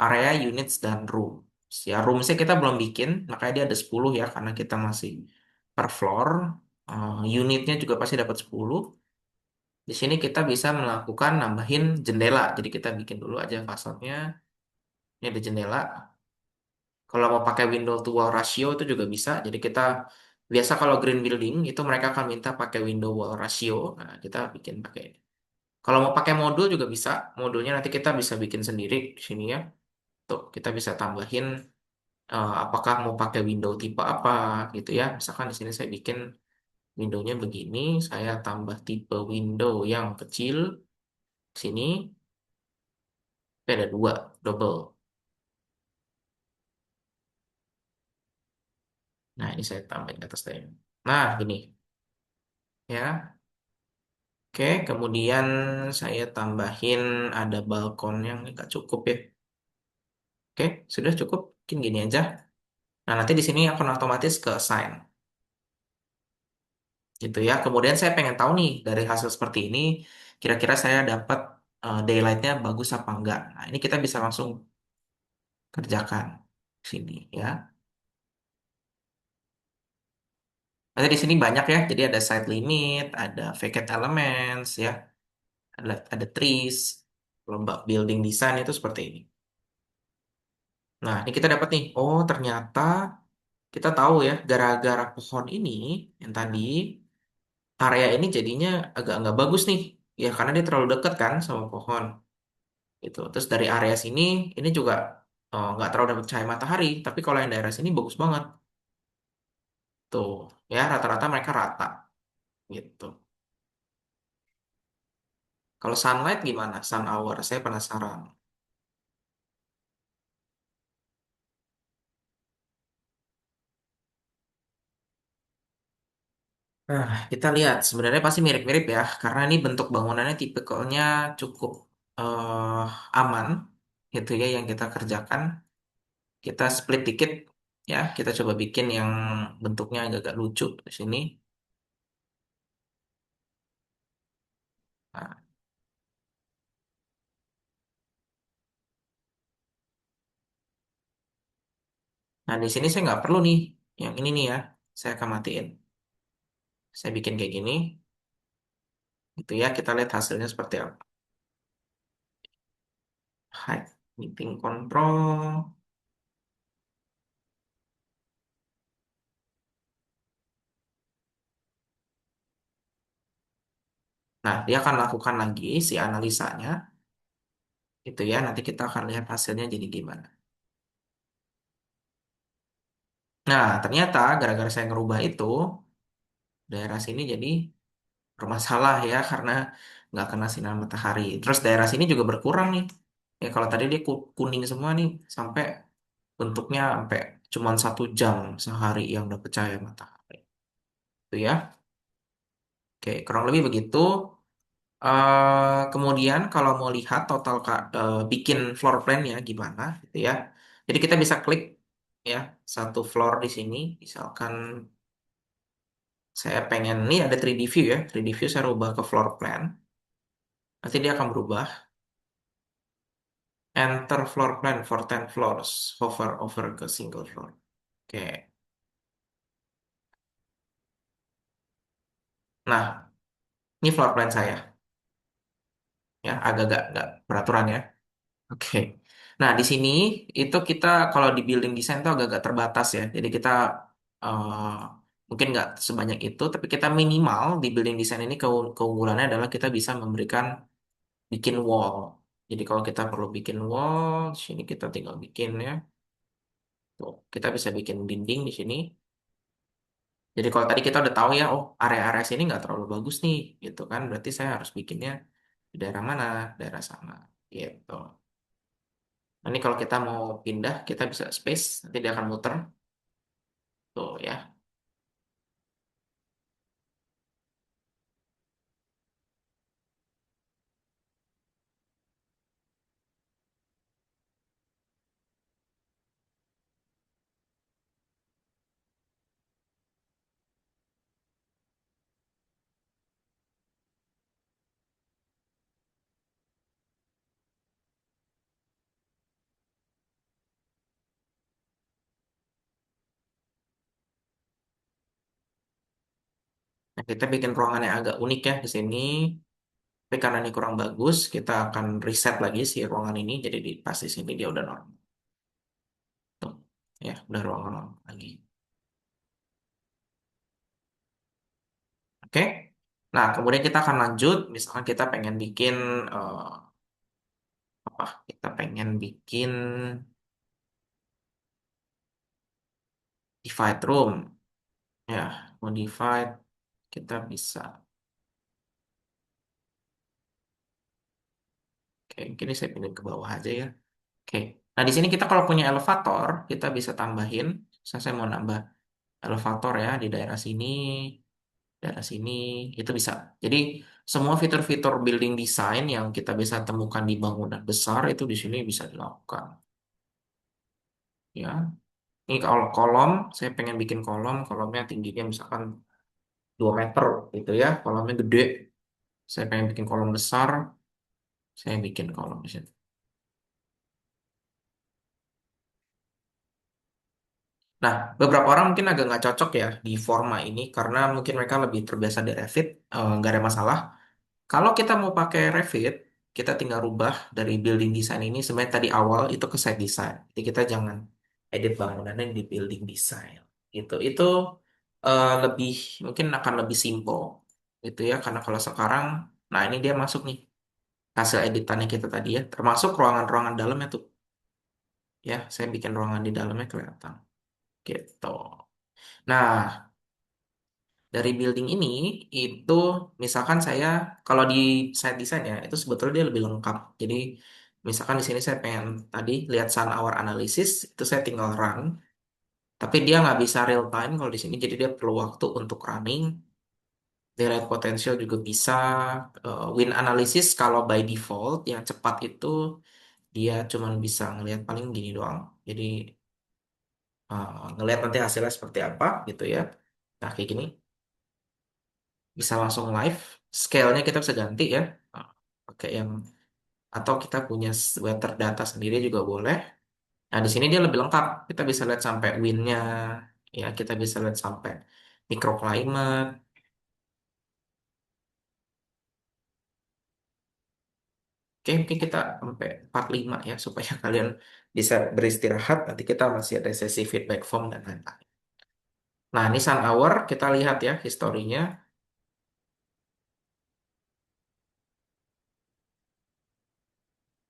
Speaker 1: area units dan rooms. Ya, roomsnya kita belum bikin, makanya dia ada 10 ya, karena kita masih per floor. Unitnya juga pasti dapat 10. Di sini kita bisa melakukan nambahin jendela. Jadi kita bikin dulu aja fasadnya. Ini ada jendela. Kalau mau pakai window to wall ratio itu juga bisa. Jadi kita biasa kalau green building itu mereka akan minta pakai window wall ratio. Nah, kita bikin pakai ini. Kalau mau pakai modul juga bisa. Modulnya nanti kita bisa bikin sendiri di sini ya. Tuh, kita bisa tambahin apakah mau pakai window tipe apa gitu ya. Misalkan di sini saya bikin windownya begini, saya tambah tipe window yang kecil sini, tapi ada dua, double. Nah, ini saya tambahin ke atas tadi. Nah, gini ya. Oke, kemudian saya tambahin ada balkon yang nggak cukup ya. Oke, sudah cukup. Mungkin gini aja. Nah, nanti di sini akan otomatis ke assign gitu ya. Kemudian saya pengen tahu nih dari hasil seperti ini, kira-kira saya dapat daylightnya bagus apa enggak. Nah, ini kita bisa langsung kerjakan sini ya. Nanti di sini banyak ya. Jadi ada side limit, ada vacant elements ya, ada trees, lomba building design itu seperti ini. Nah, ini kita dapat nih. Oh, ternyata kita tahu ya, gara-gara pohon ini yang tadi area ini jadinya agak nggak bagus nih. Ya, karena dia terlalu dekat kan sama pohon. Gitu. Terus dari area sini, ini juga nggak terlalu dapat cahaya matahari. Tapi kalau yang daerah sini bagus banget. Tuh, ya rata-rata mereka rata. Gitu. Kalau sunlight gimana? Sun hour, saya penasaran. Nah, kita lihat sebenarnya pasti mirip-mirip ya, karena ini bentuk bangunannya tipikalnya cukup eh, aman, gitu ya yang kita kerjakan. Kita split dikit ya, kita coba bikin yang bentuknya agak-agak lucu di sini. Nah, nah, di sini saya nggak perlu nih, yang ini nih ya, saya akan matiin. Saya bikin kayak gini, gitu ya. Kita lihat hasilnya seperti apa. Hide meeting control. Nah, dia akan lakukan lagi si analisanya, gitu ya. Nanti kita akan lihat hasilnya jadi gimana. Nah, ternyata gara-gara saya ngerubah itu, daerah sini jadi bermasalah ya karena nggak kena sinar matahari. Terus daerah sini juga berkurang nih. Ya kalau tadi dia kuning semua nih, sampai bentuknya sampai cuman 1 jam sehari yang dapet cahaya matahari. Itu ya. Oke, kurang lebih begitu. Kemudian kalau mau lihat total bikin floor plan ya gimana gitu ya. Jadi kita bisa klik ya satu floor di sini. Misalkan saya pengen nih ada 3D view ya. 3D view saya rubah ke floor plan. Nanti dia akan berubah. Enter floor plan for 10 floors. Hover over ke single floor. Oke. Nah, ini floor plan saya. Ya, agak-agak nggak peraturan ya. Oke. Nah, di sini itu kita kalau di building design itu agak-agak terbatas ya. Jadi kita eh, mungkin nggak sebanyak itu, tapi kita minimal di building design ini keunggulannya adalah kita bisa memberikan bikin wall. Jadi kalau kita perlu bikin wall, di sini kita tinggal bikin ya. Tuh, kita bisa bikin dinding di sini. Jadi kalau tadi kita udah tahu ya, oh area-area sini nggak terlalu bagus nih, gitu kan? Berarti saya harus bikinnya di daerah mana? Daerah sana, gitu. Nanti kalau kita mau pindah, kita bisa space, nanti dia akan muter, tuh ya. Kita bikin ruangan yang agak unik ya di sini. Tapi karena ini kurang bagus, kita akan reset lagi si ruangan ini. Jadi di pas di sini dia udah normal. Tuh, ya udah ruangan normal lagi. Oke. Nah, kemudian kita akan lanjut. Misalkan kita pengen bikin apa? Kita pengen bikin divide room. Ya, modified kita bisa. Oke, mungkin ini saya pindah ke bawah aja ya. Oke. Nah, di sini kita kalau punya elevator, kita bisa tambahin. Saya mau nambah elevator ya di daerah sini, itu bisa. Jadi, semua fitur-fitur building design yang kita bisa temukan di bangunan besar itu di sini bisa dilakukan. Ya, ini kalau kolom, saya pengen bikin kolomnya tingginya misalkan 2 meter gitu ya, kolomnya gede. Saya pengen bikin kolom besar, saya bikin kolom di sini. Nah, beberapa orang mungkin agak nggak cocok ya di forma ini karena mungkin mereka lebih terbiasa di Revit, nggak ada masalah. Kalau kita mau pakai Revit, kita tinggal rubah dari building design ini sebenarnya tadi awal itu ke site design. Jadi kita jangan edit bangunannya di building design. Itu lebih mungkin akan lebih simple gitu ya karena kalau sekarang, nah ini dia masuk nih hasil editannya kita tadi ya, termasuk ruangan-ruangan dalamnya tuh ya. Saya bikin ruangan di dalamnya kelihatan gitu. Nah, dari building ini itu misalkan saya kalau di site design ya itu sebetulnya dia lebih lengkap. Jadi misalkan di sini saya pengen tadi lihat sun hour analysis itu saya tinggal run, tapi dia nggak bisa real time kalau di sini jadi dia perlu waktu untuk running. Daylight potential juga bisa. Wind analysis kalau by default yang cepat itu dia cuma bisa ngelihat paling gini doang. Jadi ngelihat nanti hasilnya seperti apa gitu ya. Nah kayak gini bisa langsung live. Scale-nya kita bisa ganti ya. Ah, pakai yang atau kita punya weather data sendiri juga boleh. Nah, di sini dia lebih lengkap. Kita bisa lihat sampai wind-nya, ya, kita bisa lihat sampai microclimate. Oke, mungkin kita sampai 45 ya supaya kalian bisa beristirahat. Nanti kita masih ada sesi feedback form dan lain-lain. Nah, ini sun hour kita lihat ya historinya.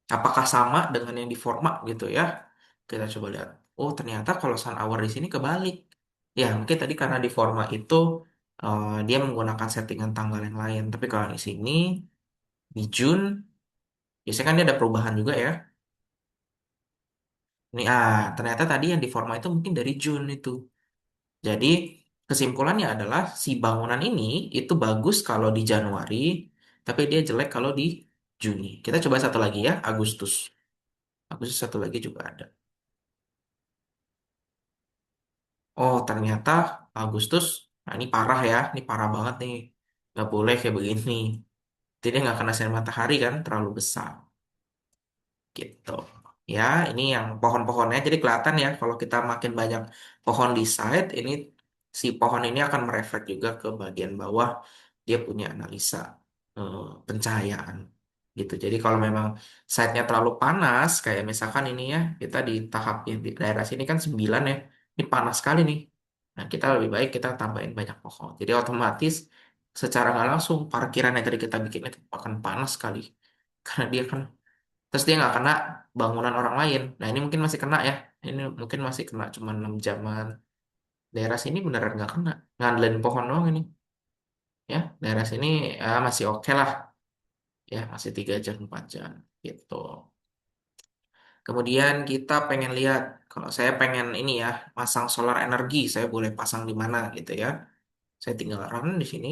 Speaker 1: Apakah sama dengan yang di format gitu ya? Kita coba lihat. Oh, ternyata kalau sun hour di sini kebalik. Ya, mungkin tadi karena di format itu dia menggunakan settingan tanggal yang lain. Tapi kalau di sini di June, biasanya kan dia ada perubahan juga ya. Ini ternyata tadi yang di format itu mungkin dari June itu. Jadi kesimpulannya adalah si bangunan ini itu bagus kalau di Januari, tapi dia jelek kalau di Juni. Kita coba satu lagi ya, Agustus. Agustus satu lagi juga ada. Oh, ternyata Agustus, nah ini parah ya, ini parah banget nih. Nggak boleh kayak begini. Jadi dia nggak kena sinar matahari kan, terlalu besar. Gitu. Ya, ini yang pohon-pohonnya. Jadi kelihatan ya, kalau kita makin banyak pohon di side, ini si pohon ini akan mereflek juga ke bagian bawah. Dia punya analisa eh, pencahayaan. Gitu. Jadi kalau memang side-nya terlalu panas, kayak misalkan ini ya, kita di tahap yang di daerah sini kan 9 ya. Ini panas sekali nih. Nah, kita lebih baik kita tambahin banyak pohon. Jadi otomatis secara nggak langsung parkiran yang tadi kita bikin itu akan panas sekali. Karena dia kan terus dia nggak kena bangunan orang lain. Nah ini mungkin masih kena ya. Ini mungkin masih kena cuma 6 jaman. Daerah sini beneran nggak kena. Ngandelin pohon doang ini. Ya, daerah sini masih oke lah. Ya, masih 3 jam 4 jam gitu. Kemudian kita pengen lihat kalau saya pengen ini ya pasang solar energi, saya boleh pasang di mana gitu ya. Saya tinggal run di sini.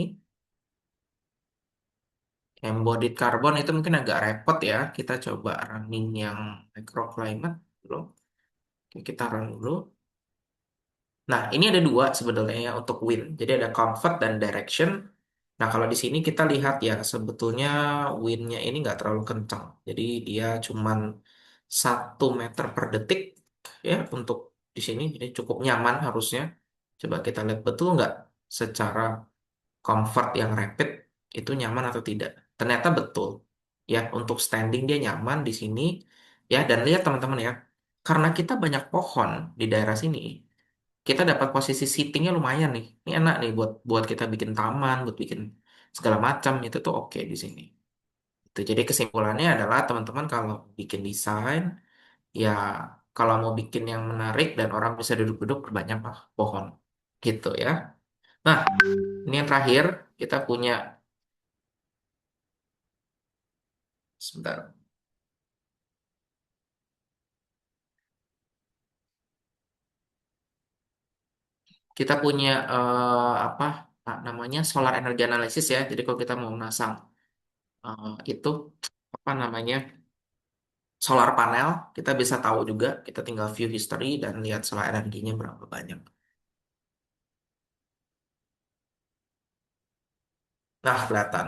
Speaker 1: Embodied carbon itu mungkin agak repot ya. Kita coba running yang microclimate dulu. Oke, kita run dulu. Nah, ini ada dua sebenarnya ya untuk wind. Jadi ada comfort dan direction. Nah, kalau di sini kita lihat ya, sebetulnya windnya ini nggak terlalu kencang. Jadi dia cuman 1 meter per detik ya untuk di sini. Jadi cukup nyaman harusnya. Coba kita lihat betul nggak secara comfort yang rapid itu nyaman atau tidak. Ternyata betul. Ya, untuk standing dia nyaman di sini. Ya, dan lihat teman-teman ya, karena kita banyak pohon di daerah sini, kita dapat posisi seatingnya lumayan nih. Ini enak nih buat buat kita bikin taman, buat bikin segala macam itu tuh oke di sini. Itu jadi kesimpulannya adalah teman-teman kalau bikin desain, ya kalau mau bikin yang menarik dan orang bisa duduk-duduk perbanyaklah pohon. Gitu ya. Nah, ini yang terakhir kita punya sebentar. Kita punya apa namanya solar energy analysis ya. Jadi kalau kita mau masang itu apa namanya solar panel, kita bisa tahu juga. Kita tinggal view history dan lihat solar energinya berapa banyak. Nah, kelihatan.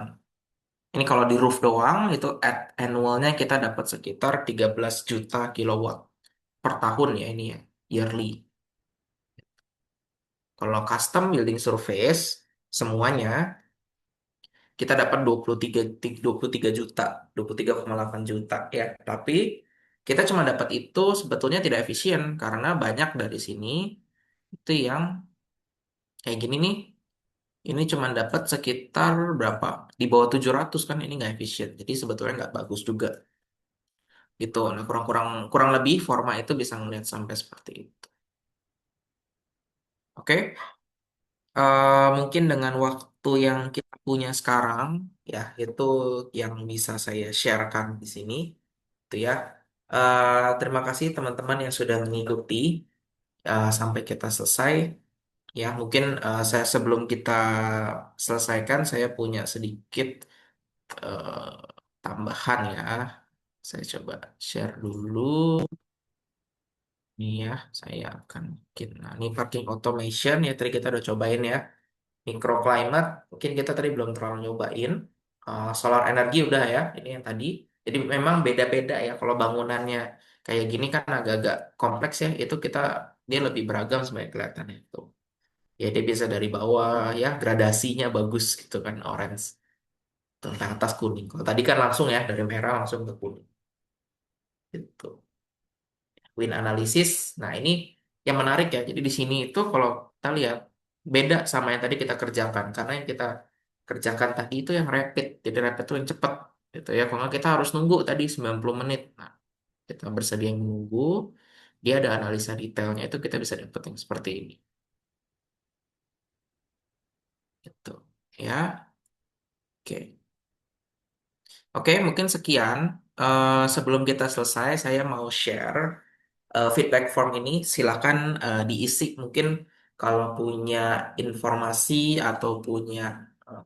Speaker 1: Ini kalau di roof doang itu annualnya kita dapat sekitar 13 juta kilowatt per tahun ya ini ya, yearly. Kalau custom building surface semuanya kita dapat 23 juta, 23,8 juta ya. Tapi kita cuma dapat itu sebetulnya tidak efisien karena banyak dari sini itu yang kayak gini nih. Ini cuma dapat sekitar berapa? Di bawah 700 kan ini nggak efisien. Jadi sebetulnya nggak bagus juga gitu. Nah, kurang-kurang kurang lebih forma itu bisa ngelihat sampai seperti itu. Oke. Mungkin dengan waktu yang kita punya sekarang, ya itu yang bisa saya sharekan di sini, itu ya. Terima kasih teman-teman yang sudah mengikuti sampai kita selesai. Ya, mungkin saya sebelum kita selesaikan, saya punya sedikit eh, tambahan ya. Saya coba share dulu. Nih ya, saya akan bikin. Nah, ini parking automation ya, tadi kita udah cobain ya. Microclimate, mungkin kita tadi belum terlalu nyobain. Solar energi udah ya, ini yang tadi. Jadi memang beda-beda ya, kalau bangunannya kayak gini kan agak-agak kompleks ya, itu kita dia lebih beragam sebenarnya kelihatannya itu. Ya dia bisa dari bawah ya, gradasinya bagus gitu kan, orange. Tentang atas kuning. Kalau tadi kan langsung ya, dari merah langsung ke kuning. Gitu. Wind analysis. Nah, ini yang menarik ya. Jadi di sini itu kalau kita lihat beda sama yang tadi kita kerjakan. Karena yang kita kerjakan tadi itu yang rapid. Jadi rapid itu yang cepat. Gitu ya. Kalau nggak kita harus nunggu tadi 90 menit. Nah, kita bersedia menunggu. Dia ada analisa detailnya itu kita bisa dapat yang seperti ini. Gitu. Ya. Oke. Oke, mungkin sekian. Sebelum kita selesai, saya mau share feedback form ini silakan diisi mungkin kalau punya informasi atau punya eh,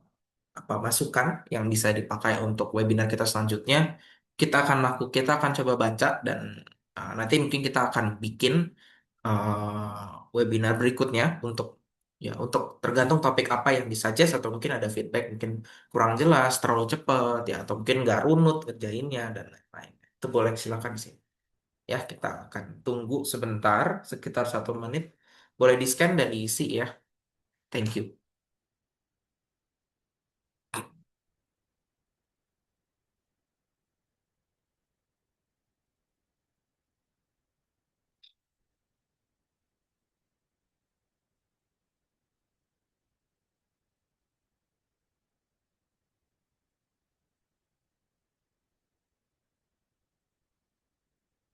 Speaker 1: apa masukan yang bisa dipakai untuk webinar kita selanjutnya kita akan coba baca dan nanti mungkin kita akan bikin webinar berikutnya untuk ya untuk tergantung topik apa yang disuggest atau mungkin ada feedback mungkin kurang jelas terlalu cepat ya atau mungkin nggak runut ngerjainnya dan lain-lain itu boleh silakan sih. Ya, kita akan tunggu sebentar, sekitar 1 menit. Boleh di-scan dan diisi ya. Thank you.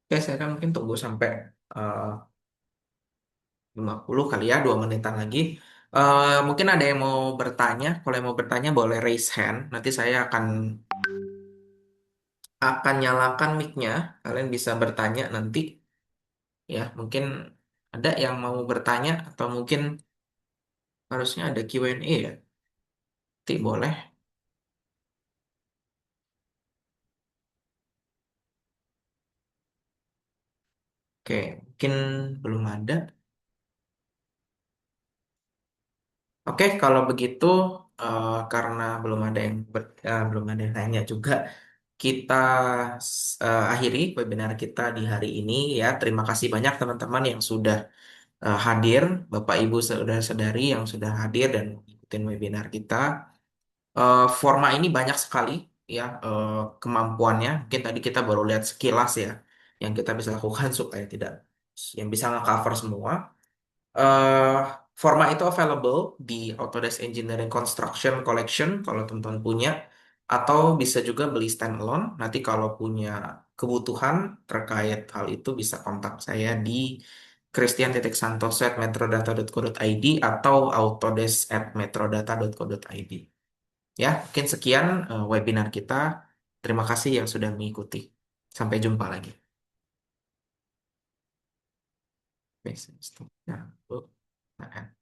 Speaker 1: Oke, saya akan mungkin tunggu sampai eh, 50 kali ya, 2 menitan lagi. Mungkin ada yang mau bertanya. Kalau yang mau bertanya boleh raise hand. Nanti saya akan nyalakan mic-nya. Kalian bisa bertanya nanti. Ya, mungkin ada yang mau bertanya atau mungkin harusnya ada Q&A ya. Nanti boleh. Oke, mungkin belum ada. Oke, kalau begitu karena belum ada yang nanya juga, kita akhiri webinar kita di hari ini ya. Terima kasih banyak teman-teman yang sudah hadir, Bapak Ibu saudara-saudari yang sudah hadir dan ikutin webinar kita. Forma ini banyak sekali ya kemampuannya. Mungkin tadi kita baru lihat sekilas ya yang kita bisa lakukan supaya tidak yang bisa nge-cover semua. eh Forma itu available di Autodesk Engineering Construction Collection kalau teman-teman punya, atau bisa juga beli standalone. Nanti kalau punya kebutuhan terkait hal itu bisa kontak saya di christian.santoso@metrodata.co.id atau autodesk@metrodata.co.id. Ya, mungkin sekian webinar kita. Terima kasih yang sudah mengikuti. Sampai jumpa lagi. Oke, stop. Nah,